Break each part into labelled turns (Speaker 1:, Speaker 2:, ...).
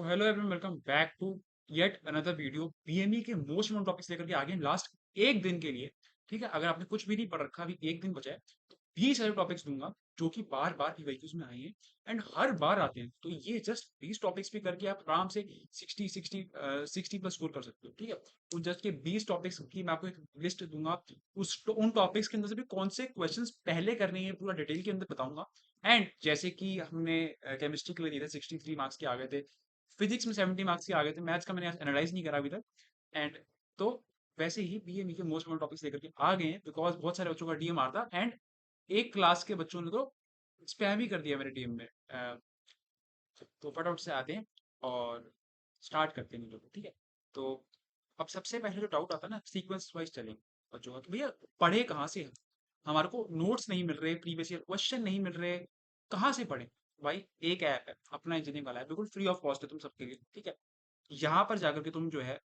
Speaker 1: Hello everyone, welcome back to yet another video. BME के most important topics लेकर के आ गए लास्ट एक दिन के लिए। ठीक है, अगर आपने कुछ भी नहीं पढ़ रखा, अभी एक दिन बचा है, तो 20 सारे टॉपिक्स दूंगा जो कि बार बार पीवाईक्यूज में आए हैं एंड हर बार आते हैं। तो ये जस्ट 20 टॉपिक्स पे करके आप आराम से 60 प्लस स्कोर कर सकते हो। ठीक है, तो जस्ट ये 20 टॉपिक्स की मैं आपको एक लिस्ट दूंगा। उन टॉपिक्स के अंदर से भी कौन से क्वेश्चन पहले करने हैं पूरा डिटेल के अंदर बताऊंगा। एंड जैसे कि हमने केमिस्ट्री के लिए दिए थे 63 मार्क्स के आ गए थे, फिजिक्स में 70 मार्क्स के आ गए थे, मैथ्स का मैंने एनालाइज नहीं करा अभी तक। एंड तो वैसे ही बीएमई के मोस्ट इम्पोर्टेंट टॉपिक्स लेकर के आ गए हैं, बिकॉज बहुत सारे बच्चों का डीएम आ रहा था एंड एक क्लास के बच्चों ने तो स्पैम ही कर दिया मेरे डीएम में। तो फटाफट से आते हैं और स्टार्ट करते हैं इन लोग। ठीक है, तो अब सबसे पहले जो डाउट आता है ना, सीक्वेंस वाइज चलेंगे बच्चों का कि भैया पढ़े कहाँ से हम, हमारे को नोट्स नहीं मिल रहे, प्रीवियस ईयर क्वेश्चन नहीं मिल रहे, कहाँ से पढ़े। भाई एक ऐप है अपना इंजीनियरिंग वाला है, बिल्कुल फ्री ऑफ कॉस्ट है तुम सबके लिए। ठीक है, यहाँ पर जाकर के तुम जो है,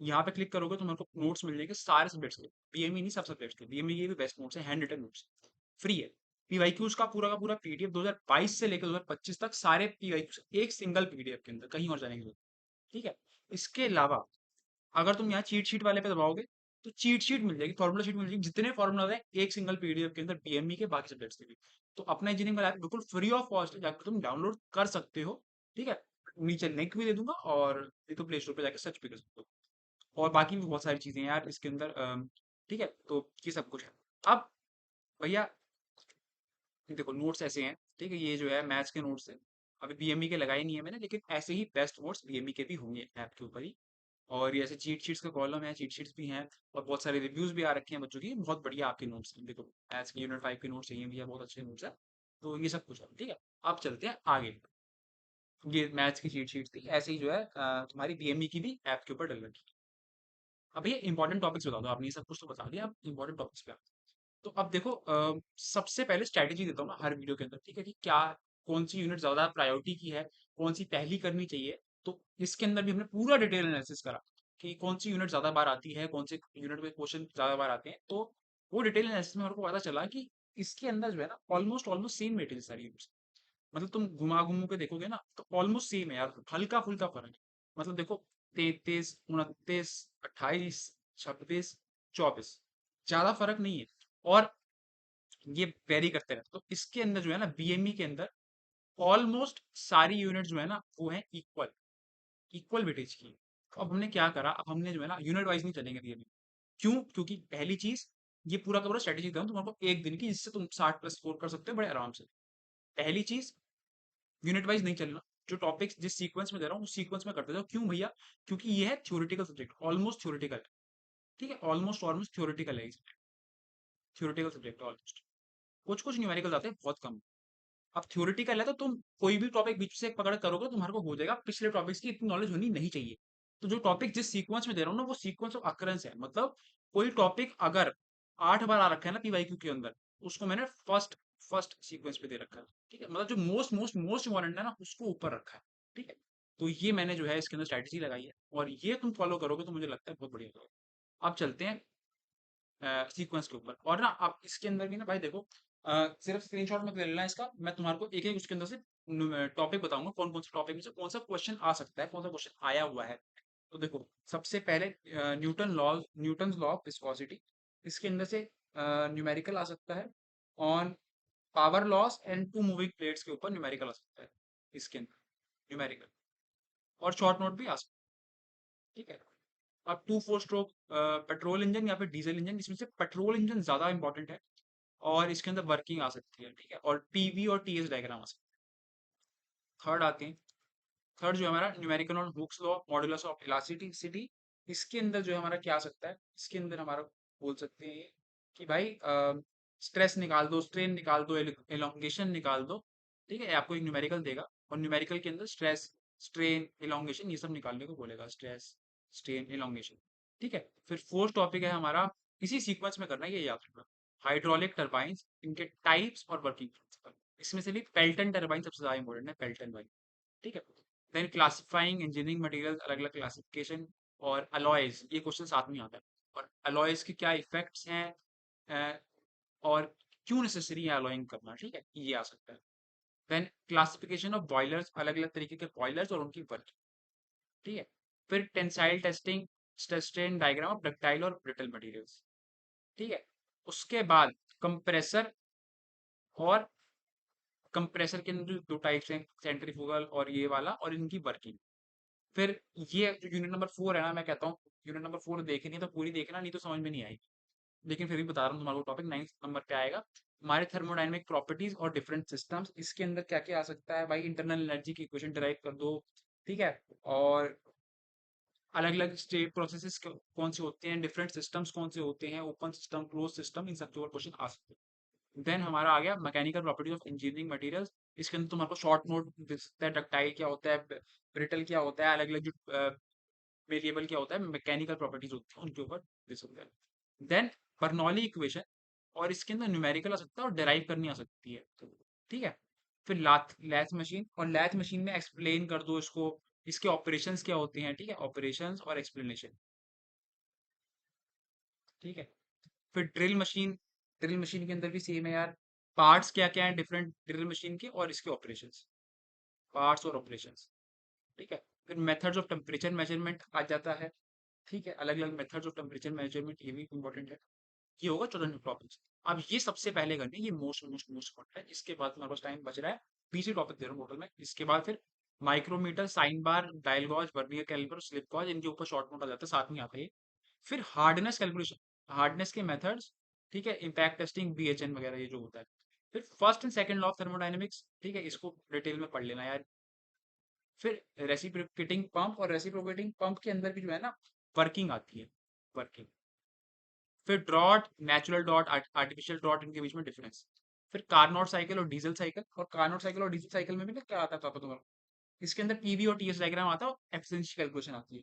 Speaker 1: यहाँ पे क्लिक करोगे तो मेरे को नोट्स मिल जाएंगे सारे सब्जेक्ट्स के। बीएमई नहीं, सब सब्जेक्ट्स के। बीएमई के भी बेस्ट नोट्स हैं, हैंड रिटन नोट्स, फ्री है। पीवाईक्यूज का पूरा पीडीएफ 2022 से लेकर 2025 तक सारे पीवाईक्यूज एक सिंगल पीडीएफ के अंदर, कहीं और जाने की जरूरत नहीं। ठीक है, इसके अलावा अगर तुम यहाँ चीट शीट वाले पे दबाओगे तो चीट शीट मिल जाएगी, फॉर्मुला शीट मिल जाएगी, जितने फॉर्मुला है एक सिंगल पीडीएफ के अंदर, बीएमई के बाकी सब्जेक्ट्स के भी। तो अपना इंजीनियरिंग वाला ऐप बिल्कुल फ्री ऑफ कॉस्ट है, जाकर तुम डाउनलोड कर सकते हो। ठीक है, नीचे लिंक भी दे दूंगा और ये तो प्ले स्टोर पे जाकर सर्च भी कर सकते हो। और बाकी भी बहुत सारी चीजें हैं यार इसके अंदर। ठीक है, तो ये सब कुछ है। अब भैया देखो नोट्स ऐसे हैं। ठीक है, ये जो है मैथ्स के नोट्स है, अभी बीएमई के लगाए नहीं है मैंने, लेकिन ऐसे ही बेस्ट नोट्स बीएमई के भी होंगे ऐप के ऊपर ही। और ये ऐसे चीट शीट्स का कॉलम है, चीट शीट्स भी हैं और बहुत सारे रिव्यूज भी आ रखे हैं बच्चों की, बहुत बढ़िया आपके नोट्स हैं। देखो मैथ्स के यूनिट 5 के नोट्स चाहिए भैया, बहुत अच्छे नोट्स है। तो ये सब कुछ है। ठीक है, अब चलते हैं आगे। ये मैथ्स की चीट शीट थी, ऐसे ही जो है तुम्हारी बीएमई की भी ऐप के ऊपर डल रखी है। अब ये इंपॉर्टेंट टॉपिक्स बता दो, आपने ये सब कुछ तो बता दिया, अब इंपॉर्टेंट टॉपिक्स पे आते हैं। तो अब देखो सबसे पहले स्ट्रैटेजी देता हूँ ना हर वीडियो के अंदर। ठीक है, कि क्या कौन सी यूनिट ज्यादा प्रायोरिटी की है, कौन सी पहली करनी चाहिए। तो इसके अंदर भी हमने पूरा डिटेल एनालिसिस करा कि कौन सी यूनिट ज्यादा बार आती है, कौन से यूनिट में क्वेश्चन ज्यादा बार आते हैं। तो वो डिटेल एनालिसिस में मेरे को पता चला कि इसके अंदर जो है ना ऑलमोस्ट ऑलमोस्ट सेम मेटेरियल सारी यूनिट्स। मतलब तुम घुमा घुमू के देखोगे ना तो ऑलमोस्ट सेम है यार, हल्का फुल्का फर्क है। मतलब देखो 33, 29, 28, 26, 24, ज्यादा फर्क नहीं है। और ये वेरी करते रहते, तो इसके अंदर जो है ना बीएमई के अंदर ऑलमोस्ट सारी यूनिट जो है ना वो है इक्वल, इक्वल वेटेज की। तो अब हमने क्या करा, अब हमने जो है ना यूनिट वाइज नहीं चलेंगे बीएमई। क्यों? क्योंकि पहली चीज, ये पूरा का पूरा स्ट्रेटेजी दूं तुमको एक दिन की, जिससे तुम 60 प्लस स्कोर कर सकते हो बड़े आराम से। पहली चीज, यूनिट वाइज नहीं चलना। जो टॉपिक्स जिस सीक्वेंस में दे रहा हूँ उस सीक्वेंस में करते जाओ। क्यों भैया? क्योंकि ये है थ्योरेटिकल सब्जेक्ट, ऑलमोस्ट थ्योरेटिकल है। ठीक है, ऑलमोस्ट ऑलमोस्ट थ्योरेटिकल है, थ्योरेटिकल सब्जेक्ट ऑलमोस्ट। कुछ कुछ न्यूमेरिकल आते हैं, बहुत कम। अब थ्योरेटिकल है तो तुम कोई भी टॉपिक बीच से एक पकड़ करोगे तुम्हारे को हो जाएगा। पिछले टॉपिक्स की इतनी नॉलेज होनी नहीं चाहिए। तो जो टॉपिक जिस सीक्वेंस में दे रहा हूँ ना वो सीक्वेंस ऑफ अकरेंस है। मतलब कोई टॉपिक अगर 8 बार आ रखा है ना पीवाईक्यू के अंदर, उसको मैंने फर्स्ट फर्स्ट सीक्वेंस पे दे रखा है। ठीक है, मतलब जो मोस्ट मोस्ट मोस्ट इंपॉर्टेंट है ना उसको ऊपर रखा है। ठीक है, तो ये मैंने जो है इसके अंदर स्ट्रेटेजी लगाई है और ये तुम फॉलो करोगे तो मुझे लगता है बहुत बढ़िया होगा। अब चलते हैं सीक्वेंस के ऊपर। और ना आप इसके अंदर भी ना भाई देखो, सिर्फ स्क्रीनशॉट मत ले लेना इसका, मैं तुम्हारे को एक एक उसके अंदर से टॉपिक बताऊंगा, कौन कौन से टॉपिक में से कौन सा क्वेश्चन आ सकता है, कौन सा क्वेश्चन आया हुआ है। तो देखो सबसे पहले न्यूटन लॉ ऑफ विस्कोसिटी, इसके अंदर से न्यूमेरिकल आ सकता है। On power loss and two moving plates के ऊपर न्यूमेरिकल आ सकता है इसके अंदर, न्यूमेरिकल। और शॉर्ट नोट भी आ सकता है। ठीक है, अब 2 4 स्ट्रोक पेट्रोल इंजन या फिर डीजल इंजन, इसमें से पेट्रोल इंजन ज्यादा इंपॉर्टेंट है और इसके अंदर वर्किंग आ सकती है। ठीक है, और पीवी और टीएस डायग्राम आ सकते हैं। थर्ड आते हैं, थर्ड जो है हमारा numerical on Hooke's law modulus of elasticity. इसके अंदर जो है हमारा क्या आ सकता है, इसके अंदर हमारा बोल सकते हैं कि भाई स्ट्रेस निकाल दो, स्ट्रेन निकाल दो, एलोंगेशन निकाल दो। ठीक है, आपको एक न्यूमेरिकल देगा और न्यूमेरिकल के अंदर स्ट्रेस, स्ट्रेन, एलोंगेशन ये सब निकालने को बोलेगा, स्ट्रेस, स्ट्रेन, एलोंगेशन। ठीक है, फिर फोर्थ टॉपिक है हमारा, इसी सीक्वेंस में करना है, ये याद रखना, हाइड्रोलिक टर्बाइंस, इनके टाइप्स और वर्किंग प्रिंसिपल। इसमें से भी पेल्टन टर्बाइन सबसे ज्यादा इंपॉर्टेंट है, पेल्टन वाली। ठीक है, देन क्लासिफाइंग इंजीनियरिंग मटेरियल, अलग अलग क्लासिफिकेशन। और अलॉयज, ये क्वेश्चन साथ में आता है। और अलॉयज के क्या इफेक्ट्स हैं, और क्यों नेसेसरी है अलॉइंग करना। ठीक है, ये आ सकता है। देन क्लासिफिकेशन ऑफ बॉयलर्स, अलग अलग तरीके के बॉयलर्स और उनकी वर्किंग, ठीक है। फिर tensile testing, strain diagram of ductile और ब्रिटल मटेरियल्स, ठीक है। उसके बाद कंप्रेसर, और कंप्रेसर के अंदर दो टाइप्स हैं, सेंट्रीफ्यूगल और ये वाला, और इनकी वर्किंग। फिर ये जो यूनिट नंबर 4 है ना, मैं कहता हूँ यूनिट नंबर 4 देखनी है तो पूरी देखना, नहीं तो समझ में नहीं आएगी। लेकिन फिर भी बता रहा हूँ तुम्हारे को, टॉपिक 9 नंबर पे आएगा हमारे थर्मोडायनेमिक प्रॉपर्टीज और डिफरेंट सिस्टम्स। इसके अंदर क्या क्या आ सकता है भाई, इंटरनल एनर्जी की इक्वेशन डिराइव कर दो, ठीक है। और अलग अलग स्टेट प्रोसेसेस कौन से होते हैं, डिफरेंट सिस्टम्स कौन से होते हैं, ओपन सिस्टम, क्लोज सिस्टम, इन सब के ऊपर क्वेश्चन आ सकते हैं। देन हमारा आ गया mechanical properties of engineering materials. इसके अंदर तुम्हारे को शॉर्ट नोट दे सकता है, डक्टाइल क्या होता है, ब्रिटल क्या होता है, अलग अलग जो वेरिएबल क्या होता है, मैकेनिकल प्रॉपर्टीज होती है, उनके ऊपर दे सकता है। देन बर्नौली इक्वेशन, और इसके अंदर न्यूमेरिकल आ सकता है और डेराइव करनी आ सकती है, ठीक है। फिर लैथ मशीन, और लैथ मशीन में एक्सप्लेन कर दो इसको, इसके ऑपरेशंस क्या होते हैं, ठीक है, ऑपरेशंस और एक्सप्लेनेशन, ठीक है। फिर ड्रिल मशीन, ड्रिल मशीन के अंदर भी सेम है यार, पार्ट्स क्या क्या है डिफरेंट ड्रिल मशीन के, और इसके ऑपरेशंस, पार्ट्स और ऑपरेशंस, ठीक है। फिर मेथड्स ऑफ टेम्परेचर मेजरमेंट आ जाता है, ठीक है, अलग अलग मेथड्स ऑफ टेम्परेचर मेजरमेंट, ये भी इंपॉर्टेंट है। ये होगा 14 टॉपिक्स। अब ये सबसे पहले करने, ये मोस्ट मोस्ट मोस्ट इंपॉर्टेंट है। इसके बाद हमारे पास टाइम बच रहा है, 20 टॉपिक दे रहा हूँ टोटल में। इसके बाद फिर micrometre, sine bar, dial gauge, vernier calliper, slip gauge, इनके ऊपर शॉर्ट नोट आ जाता है, साथ में आता है ये। फिर हार्डनेस कैलकुलेशन, हार्डनेस के मेथड्स, ठीक है, इम्पैक्ट टेस्टिंग, बीएचएन वगैरह ये जो होता है। फिर first and second law of thermodynamics, ठीक है, इसको डिटेल में पढ़ लेना यार। फिर रेसिप्रोकेटिंग पंप, और रेसिप्रोकेटिंग पंप के अंदर भी जो है ना वर्किंग आती है, वर्किंग। फिर drought, natural dot, artificial dot, इनके बीच में डिफरेंस। फिर कार्नोट साइकिल और डीजल साइकिल, और कार्नोट साइकिल और डीजल साइकिल में भी ना क्या आता था तुम्हारा, इसके अंदर पीवी और टीएस डायग्राम आता है, और एफिशिएंसी कैलकुलेशन आती है।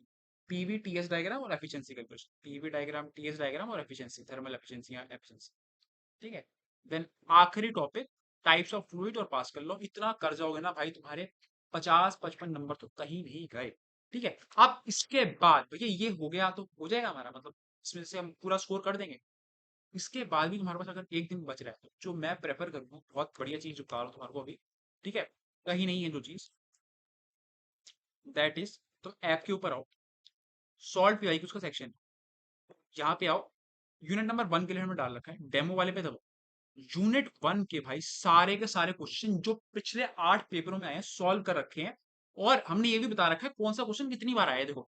Speaker 1: पीवी टीएस डायग्राम और efficiency calculation, PV diagram, TS diagram और एफिशिएंसी, थर्मल एफिशिएंसी या एफिशिएंसी, ठीक है। देन आखिरी टॉपिक, टाइप्स ऑफ फ्लूइड और पास्कल लॉ। इतना कर जाओगे ना भाई, तुम्हारे 50-55 नंबर तो कहीं नहीं गए, ठीक है। अब इसके बाद भैया ये हो गया तो हो जाएगा हमारा, मतलब इसमें से हम पूरा स्कोर कर देंगे। इसके बाद भी तुम्हारे पास अगर एक दिन बच रहा है, तो जो मैं प्रेफर करूंगा, बहुत बढ़िया चीज बता रहा हूँ तुम्हारे को अभी, ठीक है, कहीं नहीं है जो चीज, दैट इज, तो ऐप के ऊपर आओ, सॉल्व पीआई उसका सेक्शन, यहाँ पे आओ, यूनिट नंबर 1 के लिए हमने डाल रखा है, डेमो वाले पे दबाओ। यूनिट 1 के भाई सारे के सारे क्वेश्चन जो पिछले 8 पेपरों में आए हैं सॉल्व कर रखे हैं, और हमने ये भी बता रखा है कौन सा क्वेश्चन कितनी बार आया है, देखो।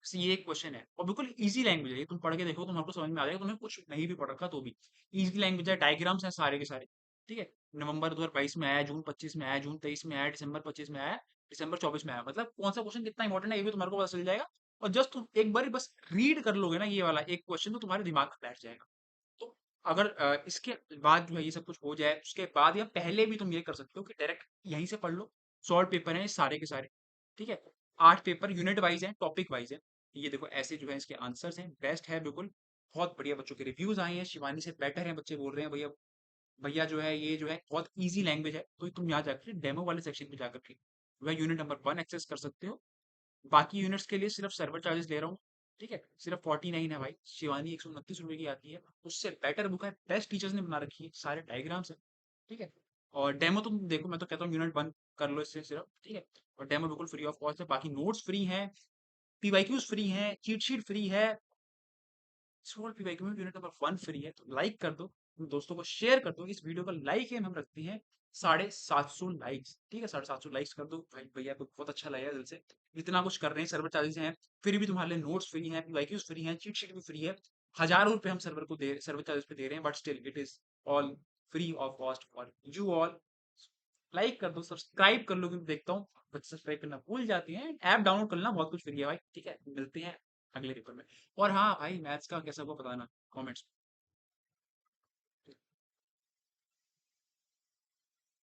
Speaker 1: ये एक क्वेश्चन है, और बिल्कुल इजी लैंग्वेज है, ये तुम पढ़ के देखो तुम्हारे को समझ में आ जाएगा, तुम्हें कुछ नहीं भी पढ़ रखा तो भी इजी लैंग्वेज है, डायग्राम्स हैं सारे के सारे, ठीक है। नवंबर 2022 में आया, जून 25 में आया, जून 23 में आया, दिसंबर 25 में आया, दिसंबर 24 में आया, मतलब कौन सा क्वेश्चन कितना इंपॉर्टेंट है ये भी तुम्हारे को पता चल जाएगा। और जस्ट तुम एक बार बस रीड कर लोगे ना ये वाला एक क्वेश्चन, तो तुम्हारे दिमाग में बैठ जाएगा। तो अगर इसके बाद जो है ये सब कुछ हो जाए, उसके बाद या पहले भी तुम ये कर सकते हो कि डायरेक्ट यहीं से पढ़ लो, सॉल्व पेपर है सारे के सारे, ठीक है। 8 पेपर यूनिट वाइज है, टॉपिक वाइज है, ये देखो ऐसे जो है इसके आंसर्स हैं, बेस्ट है बिल्कुल, बहुत बढ़िया। बच्चों के रिव्यूज आए हैं, शिवानी से बेटर है, बच्चे बोल रहे हैं भैया, भैया जो है ये जो है बहुत इजी लैंग्वेज है, तो तुम यहाँ जाकर डेमो वाले सेक्शन पे जाकर के वह यूनिट नंबर 1 एक्सेस कर सकते हो। बाकी यूनिट्स के लिए सिर्फ सर्वर चार्जेस ले रहा हूँ, ठीक है, सिर्फ 49 है भाई। शिवानी 129 रुपए की आती है, उससे बेटर बुक है, बेस्ट टीचर्स ने बना रखी है, सारे डायग्राम्स है, ठीक है। और डेमो तुम देखो, मैं तो कहता हूँ यूनिट 1 कर लो इससे सिर्फ, ठीक है। और डेमो बिल्कुल फ्री ऑफ कॉस्ट है, बाकी नोट्स फ्री हैं, पीवाईक्यूज फ्री हैं, चीट शीट फ्री है, सोल पीवाईक्यू में यूनिट नंबर 1 फ्री है, तो लाइक कर दो, अपने दोस्तों को शेयर कर दो। इस वीडियो का लाइक एम हम रखते हैं 750 लाइक्स, ठीक है, 750 लाइक्स कर दो भाई, भैया को बहुत अच्छा लगेगा दिल से। इतना कुछ कर रहे हैं, सर्वर चार्जेस हैं, फिर भी तुम्हारे लिए नोट्स फ्री हैं, पीवाईक्यूज फ्री हैं, चीट शीट भी फ्री है। हजारों रुपए हम सर्वर को दे, सर्वर चार्जेस पे दे रहे हैं, but still it is all free of cost for you all. Like कर दो, सब्सक्राइब कर लो, क्योंकि देखता हूँ बच्चे सब्सक्राइब करना भूल जाते हैं। ऐप डाउनलोड करना, बहुत कुछ फ्री है भाई, ठीक है। मिलते हैं अगले पेपर में। और हाँ भाई, मैथ्स का कैसा हुआ बताना कमेंट्स